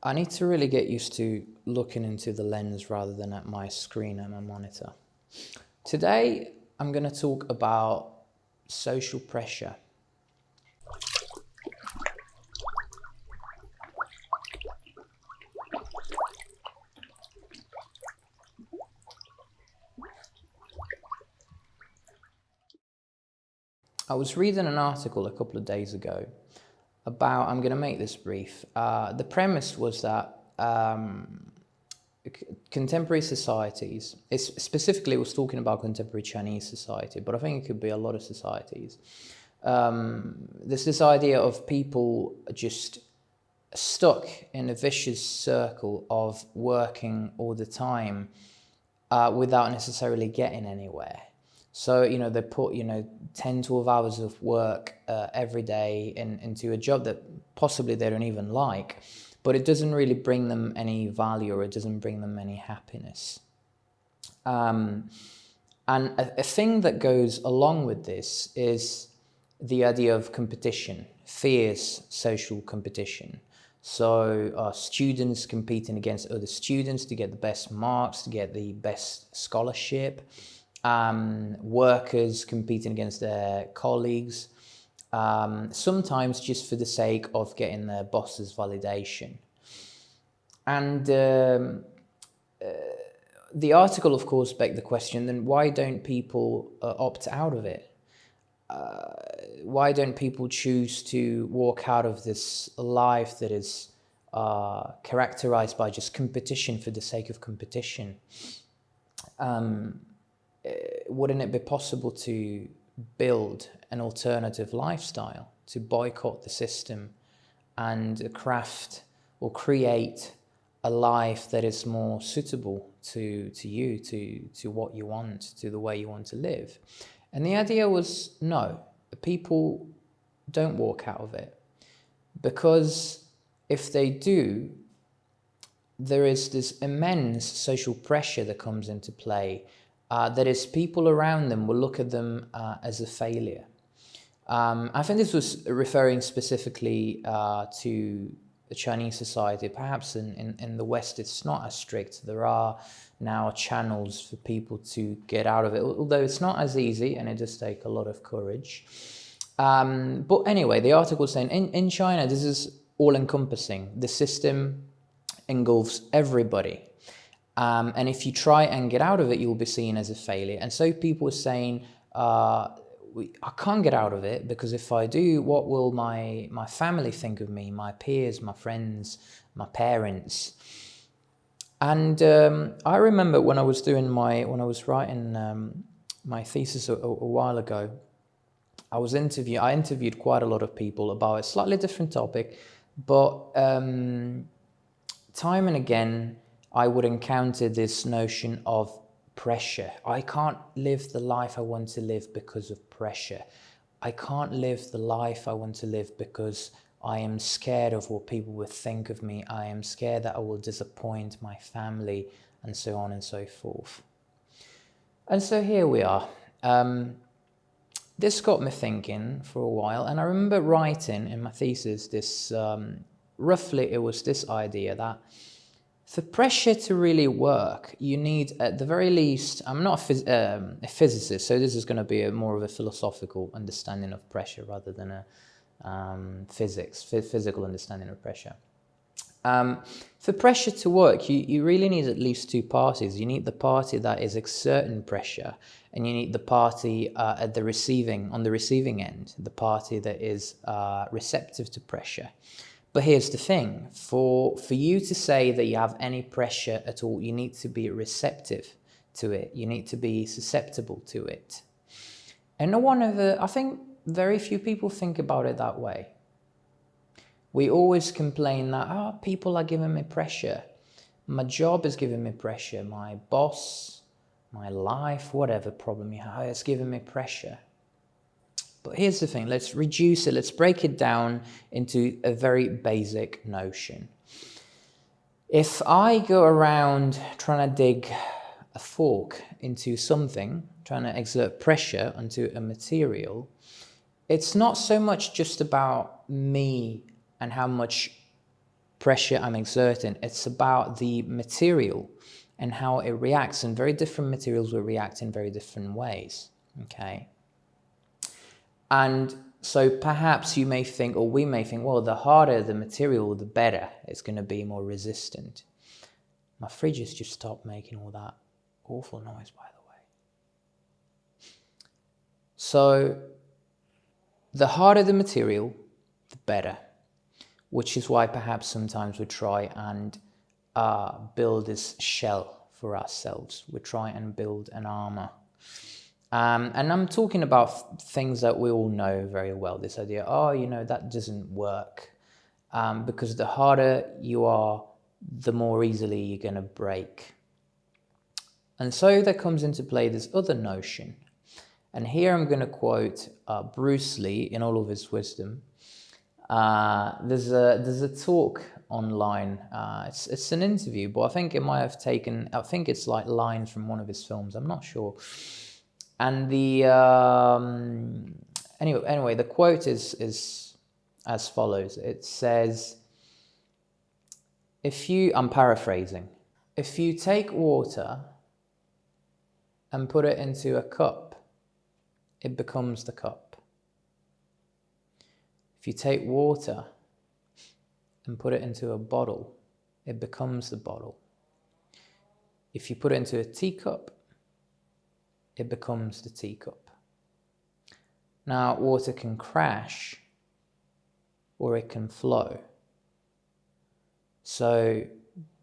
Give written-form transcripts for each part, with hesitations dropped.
I need to really get used to looking into the lens rather than at my screen and my monitor. Today, I'm going to talk about social pressure. I was reading an article a couple of days ago about, I'm going to make this brief. The premise was that contemporary societies, specifically it was talking about contemporary Chinese society, but I think it could be a lot of societies. There's this idea of people just stuck in a vicious circle of working all the time without necessarily getting anywhere. So, they put, 10, 12 hours of work every day into a job that possibly they don't even like, but it doesn't really bring them any value or it doesn't bring them any happiness. And a thing that goes along with this is the idea of competition, fierce social competition. So students competing against other students to get the best marks, to get the best scholarship. Workers competing against their colleagues, sometimes just for the sake of getting their boss's validation. And the article, of course, begged the question, then why don't people opt out of it? Why don't people choose to walk out of this life that is characterized by just competition for the sake of competition? Wouldn't it be possible to build an alternative lifestyle, to boycott the system and craft or create a life that is more suitable to you, to what you want, to the way you want to live? And the idea was, no, people don't walk out of it, because if they do, there is this immense social pressure that comes into play. That is, people around them will look at them as a failure. I think this was referring specifically to the Chinese society. Perhaps in the West it's not as strict. There are now channels for people to get out of it, although it's not as easy and it does take a lot of courage. But anyway, the article was saying in China this is all-encompassing. The system engulfs everybody. And if you try and get out of it, you'll be seen as a failure. And so people are saying, I can't get out of it, because if I do, what will my family think of me, my peers, my friends, my parents? And I remember when I was writing my thesis a while ago, I interviewed quite a lot of people about a slightly different topic, but time and again, I would encounter this notion of pressure. I can't live the life I want to live because of pressure. I can't live the life I want to live because I am scared of what people will think of me. I am scared that I will disappoint my family, and so on and so forth. And so here we are. This got me thinking for a while, and I remember writing in my thesis this, roughly it was this idea that for pressure to really work, you need, at the very least, I'm not a physicist, so this is going to be more of a philosophical understanding of pressure rather than a physical understanding of pressure. For pressure to work, you really need at least two parties. You need the party that is exerting pressure, and you need the party on the receiving end, the party that is receptive to pressure. But here's the thing, for you to say that you have any pressure at all, you need to be receptive to it. You need to be susceptible to it. And I think very few people think about it that way. We always complain that, people are giving me pressure. My job is giving me pressure. My boss, my life, whatever problem you have, it's giving me pressure. But here's the thing, let's reduce it, let's break it down into a very basic notion. If I go around trying to dig a fork into something, trying to exert pressure onto a material, it's not so much just about me and how much pressure I'm exerting. It's about the material and how it reacts, and very different materials will react in very different ways, okay? And so perhaps you may think, or we may think, well, the harder the material, the better. It's going to be more resistant. My fridge has just stopped making all that awful noise, by the way. So the harder the material, the better, which is why perhaps sometimes we try and build this shell for ourselves. We try and build an armor. And I'm talking about things that we all know very well. This idea, oh, you know, that doesn't work. Because the harder you are, the more easily you're going to break. And so there comes into play this other notion. And here I'm going to quote Bruce Lee in all of his wisdom. There's a talk online. It's an interview, but I think it might have taken, I think it's like lines from one of his films. I'm not sure. And the anyway, the quote is as follows. It says, I'm paraphrasing, if you take water and put it into a cup, it becomes the cup. If you take water and put it into a bottle, it becomes the bottle. If you put it into a teacup, it becomes the teacup. Now, water can crash or it can flow. So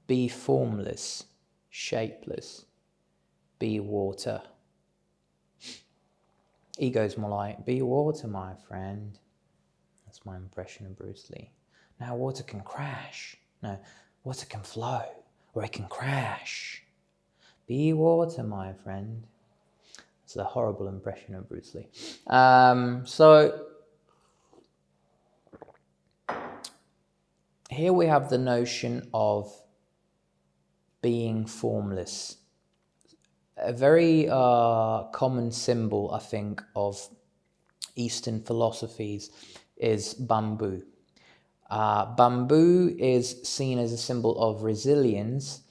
be formless, shapeless, be water. Ego's more like, be water, my friend. That's my impression of Bruce Lee. Now, water can crash. No, water can flow or it can crash. Be water, my friend. It's a horrible impression of Bruce Lee. So here we have the notion of being formless. A very common symbol, I think, of Eastern philosophies is bamboo. Bamboo is seen as a symbol of resilience,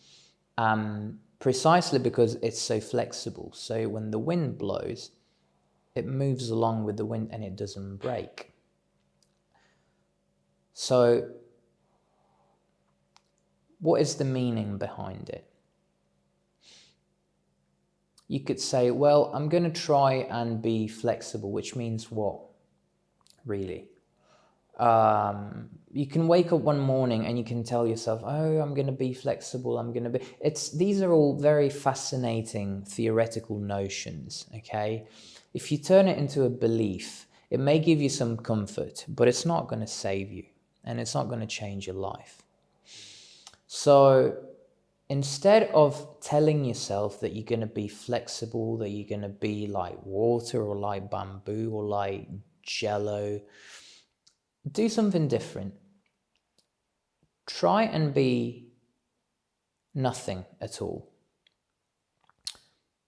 precisely because it's so flexible. So when the wind blows, it moves along with the wind and it doesn't break. So what is the meaning behind it? You could say, well, I'm going to try and be flexible, which means what, really? You can wake up one morning and you can tell yourself, oh, I'm going to be flexible, these are all very fascinating theoretical notions, okay? If you turn it into a belief, it may give you some comfort, but it's not going to save you and it's not going to change your life. So instead of telling yourself that you're going to be flexible, that you're going to be like water or like bamboo or like jello, do something different. Try and be nothing at all.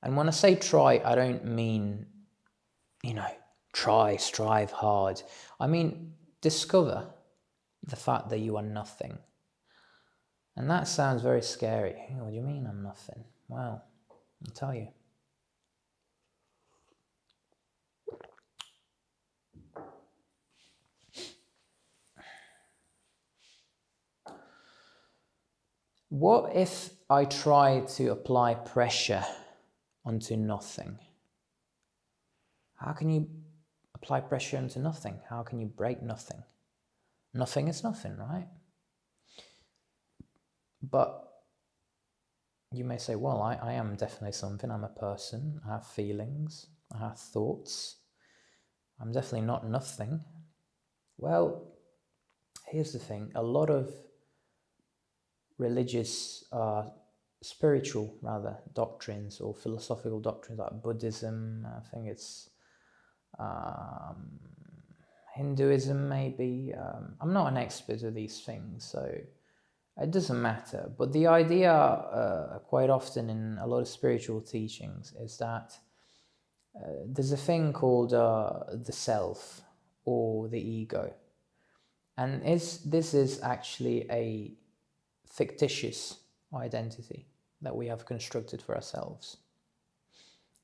And when I say try, I don't mean, try, strive hard. I mean, discover the fact that you are nothing. And that sounds very scary. What do you mean I'm nothing? Well, I'll tell you. What if I try to apply pressure onto nothing? How can you apply pressure onto nothing? How can you break nothing? Nothing is nothing, right? But you may say, well, I am definitely something. I'm a person. I have feelings. I have thoughts. I'm definitely not nothing. Well, here's the thing. A lot of religious, spiritual doctrines or philosophical doctrines like Buddhism, I think it's Hinduism maybe. I'm not an expert of these things, so it doesn't matter. But the idea quite often in a lot of spiritual teachings is that there's a thing called the self or the ego. And this is actually a fictitious identity that we have constructed for ourselves.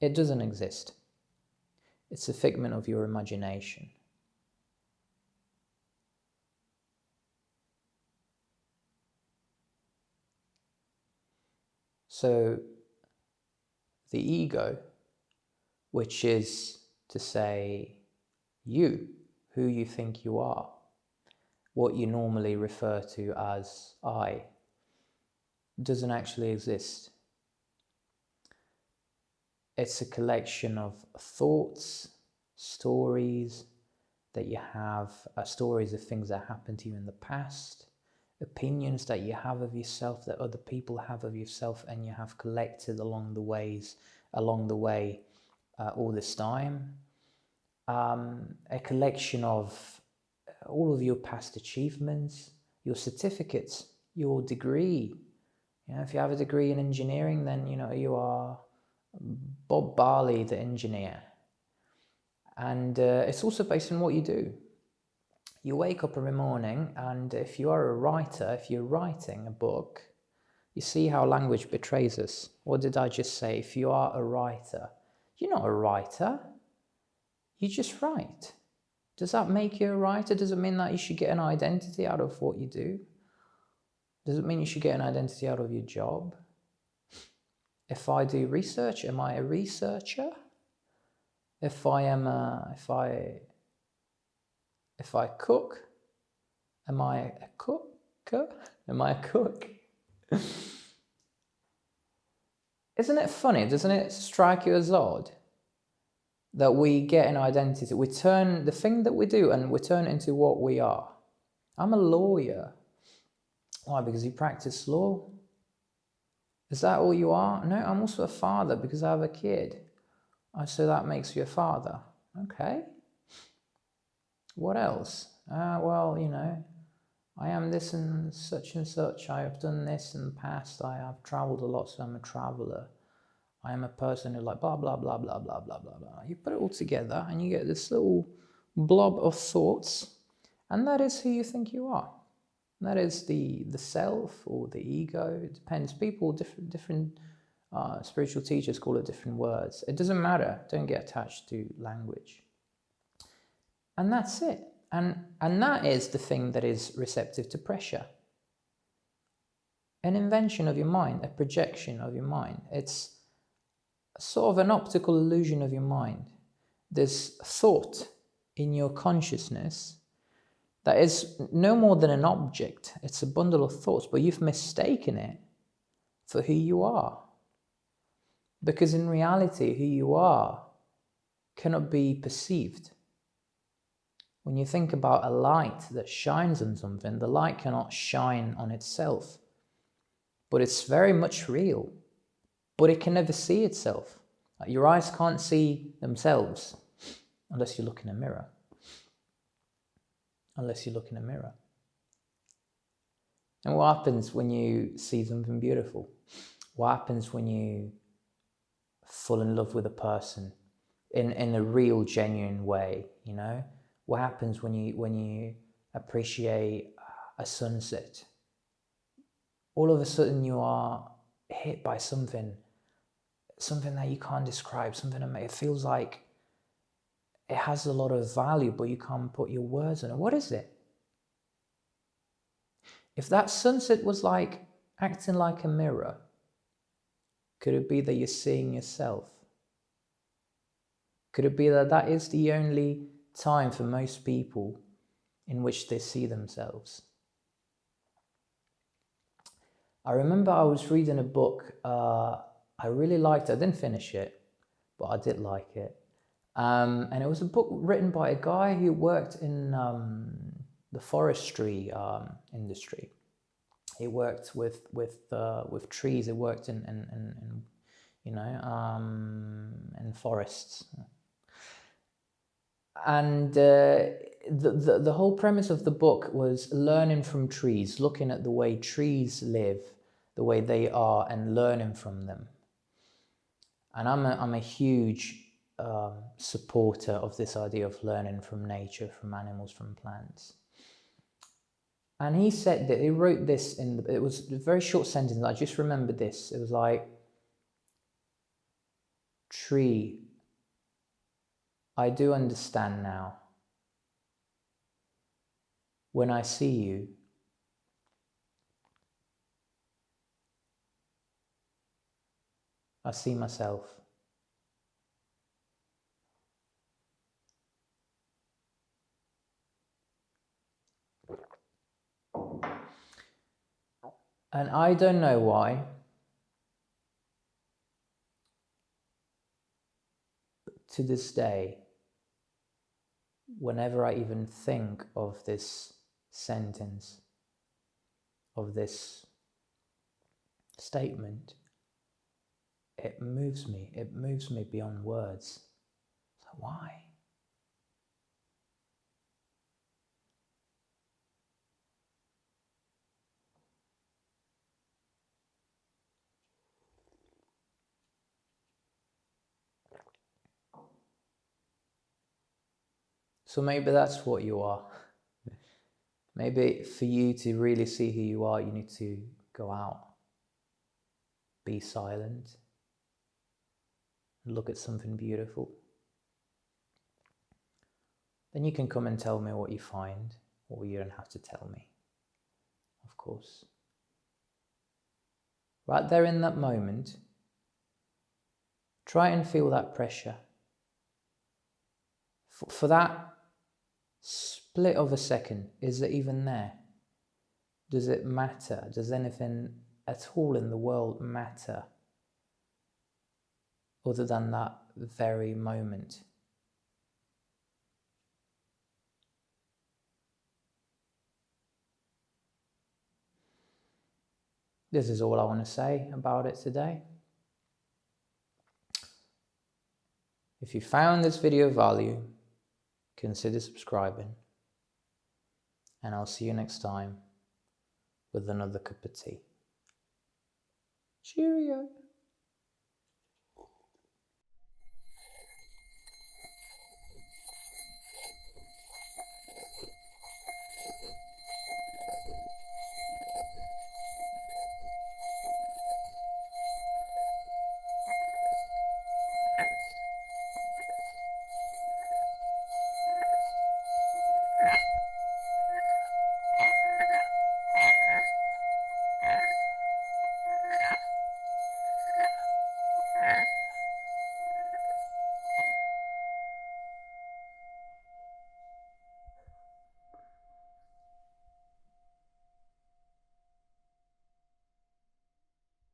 It doesn't exist. It's a figment of your imagination. So the ego, which is to say you, who you think you are, what you normally refer to as I, doesn't actually exist. It's a collection of thoughts, stories that you have, stories of things that happened to you in the past, opinions that you have of yourself, that other people have of yourself, and you have collected along the way all this time. A collection of all of your past achievements, your certificates, your degree. If you have a degree in engineering, then you are Bob Barley, the engineer. And it's also based on what you do. You wake up every morning, and if you are a writer, if you're writing a book, you see how language betrays us. What did I just say? If you are a writer, you're not a writer. You just write. Does that make you a writer? Does it mean that you should get an identity out of what you do? Does it mean you should get an identity out of your job? If I do research, am I a researcher? If I cook, am I a cooker? Am I a cook? Isn't it funny? Doesn't it strike you as odd that we get an identity? We turn the thing that we do and we turn it into what we are. I'm a lawyer. Why? Because you practice law? Is that all you are? No, I'm also a father because I have a kid. So that makes you a father. Okay. What else? Well, I am this and such. I have done this in the past. I have traveled a lot, so I'm a traveler. I am a person who blah, blah, blah, blah, blah, blah, blah, blah. You put it all together and you get this little blob of thoughts, and that is who you think you are. That is the self or the ego. It depends. People, different spiritual teachers call it different words. It doesn't matter. Don't get attached to language. And that's it. And that is the thing that is receptive to pressure. An invention of your mind, a projection of your mind. It's sort of an optical illusion of your mind. There's thought in your consciousness that is no more than an object. It's a bundle of thoughts, but you've mistaken it for who you are. Because in reality, who you are cannot be perceived. When you think about a light that shines on something, the light cannot shine on itself. But it's very much real. But it can never see itself. Your eyes can't see themselves unless you look in a mirror. Unless you look in a mirror. And what happens when you see something beautiful? What happens when you fall in love with a person in a real, genuine way, What happens when you appreciate a sunset? All of a sudden you are hit by something that you can't describe, something that it feels like it has a lot of value, but you can't put your words on it. What is it? If that sunset was like acting like a mirror, could it be that you're seeing yourself? Could it be that that is the only time for most people in which they see themselves? I remember I was reading a book I really liked. I didn't finish it, but I did like it. And it was a book written by a guy who worked in the forestry industry. He worked with trees. He worked in forests. And the whole premise of the book was learning from trees, looking at the way trees live, the way they are, and learning from them. And I'm a huge supporter of this idea of learning from nature, from animals, from plants. And he said that he wrote this it was a very short sentence. I just remembered this. It was like, tree, I do understand now. When I see you, I see myself. And I don't know why, but to this day, whenever I even think of this sentence, of this statement, it moves me beyond words. So why? So maybe that's what you are. Maybe for you to really see who you are, you need to go out, be silent, look at something beautiful. Then you can come and tell me what you find, or you don't have to tell me, of course. Right there in that moment, try and feel that pressure. For that split of a second, is it even there? Does it matter? Does anything at all in the world matter other than that very moment? This is all I want to say about it today. If you found this video of value, consider subscribing, and I'll see you next time with another cup of tea. Cheerio.